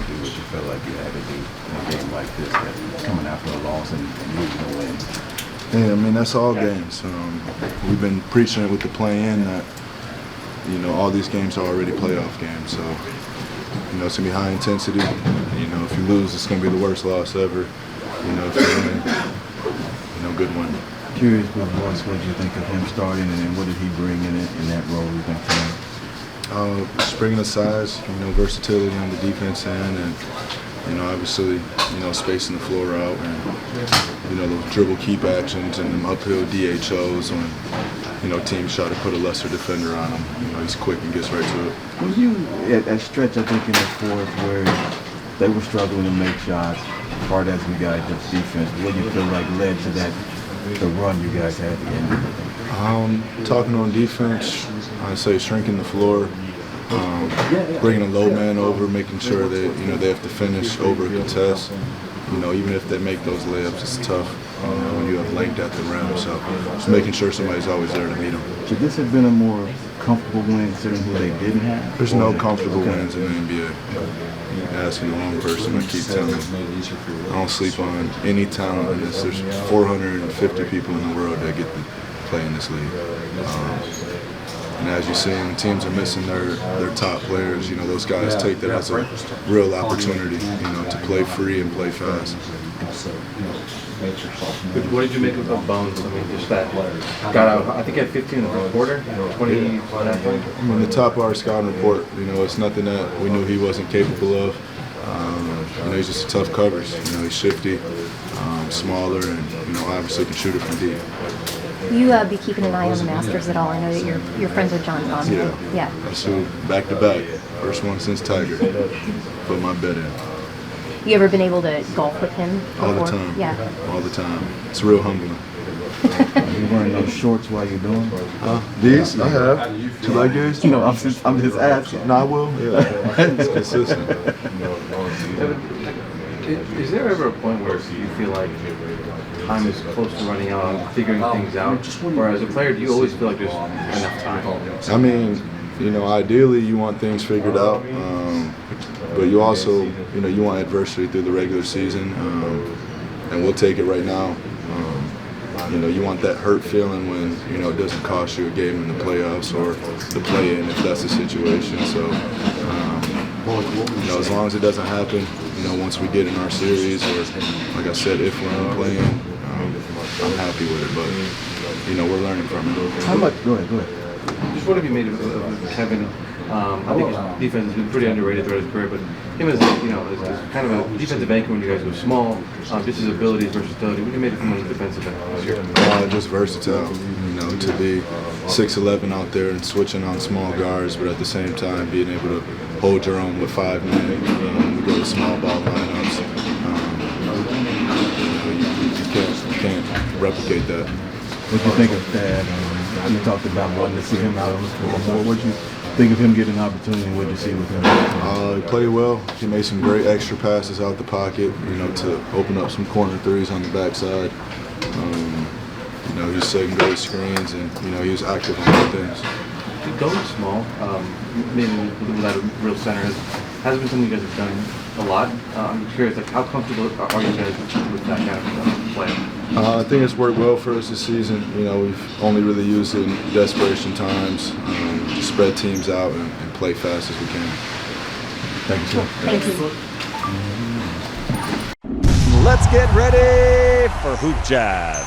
do what you felt like you had to do in a game like this, that coming after a loss and losing a win? Yeah, I mean, that's all games. We've been preaching it with the play-in that, you know, all these games are already playoff games. So, you know, it's going to be high intensity. You know, if you lose, it's going to be the worst loss ever. You know, if you win, you know, good win. Curious with Royce, what did you think of him starting, and then what did he bring in that role, you think, for him? Just bringing the size, you know, versatility on the defense end, and, you know, obviously, you know, spacing the floor out, and, you know, those dribble keep actions and them uphill DHOs when, you know, teams try to put a lesser defender on him. You know, he's quick and gets right to it. Was you at that stretch, I think, in the fourth where they were struggling to make shots, hard as we got just defense, what do you feel like led to that, the run you guys had at the end? Talking on defense, I'd say shrinking the floor, bringing a low man over, making sure that, you know, they have to finish over a contest. You know, even if they make those layups, it's tough when you have length at the rim. So just making sure somebody's always there to meet them. Should this have been a more comfortable win considering who they didn't have? There's no comfortable wins in the NBA. You're asking the wrong person. I keep telling you, I don't sleep on any talent in this. There's 450 people in the world that get to play in this league. And as you see, when teams are missing their top players, you know, those guys take that as a real opportunity, you know, to play free and play fast. What did you make of Bones? I mean, just that got out. I think he had 15 in the first quarter, 20 at that point. I mean, the top of our scouting report, you know, it's nothing that we knew he wasn't capable of. You know, he's just a tough coverage. You know, he's shifty, smaller, and, you know, obviously can shoot it from deep. You be keeping an eye on the Masters at all? I know that you're friends with John Tom. Yeah. That's who, back to back. First one since Tiger. Put my bet in. You ever been able to golf with him before? All the time. Yeah. All the time. It's real humbling. Are you wearing those shorts while you're doing it? These? I have. Do you like these? You know, I'm just asking. No, I will. Yeah. It's consistent. Is there ever a point where you feel like time is close to running out on figuring things out? Or as a player, do you always feel like there's enough time? I mean, you know, ideally you want things figured out, but you also, you know, you want adversity through the regular season, and we'll take it right now. You know, you want that hurt feeling when, you know, it doesn't cost you a game in the playoffs or the play-in if that's the situation. So, you know, as long as it doesn't happen, you know, once we get in our series, or like I said, if we're in the play-in, I'm happy with it. But, you know, we're learning from it. How much? Go ahead. Just what have you made of Kevin? I think his defense has been pretty underrated throughout his career, but him as, you know, as kind of a defensive anchor when you guys go small, just his ability, his versatility. What have you made of him as a defensive end this year? Just versatile, you know, to be 6'11" out there and switching on small guards, but at the same time being able to hold your own with 5 men. We go to small ball lineups. You can't replicate that. What do you think of that? You talked about wanting to see him out on the floor more. What do you think of him getting an opportunity? What did you see with him? He played well. He made some great extra passes out the pocket, you know, to open up some corner threes on the backside. You know, he's setting great screens, and, you know, he was active on both ends. Going small, maybe without a real center, hasn't been something you guys have done a lot. I'm curious, like, how comfortable are you guys with that kind of play? I think it's worked well for us this season. You know, we've only really used it in desperation times, to spread teams out and play fast as we can. Thank you, sir. Thank you. Let's get ready for Hoop Jab.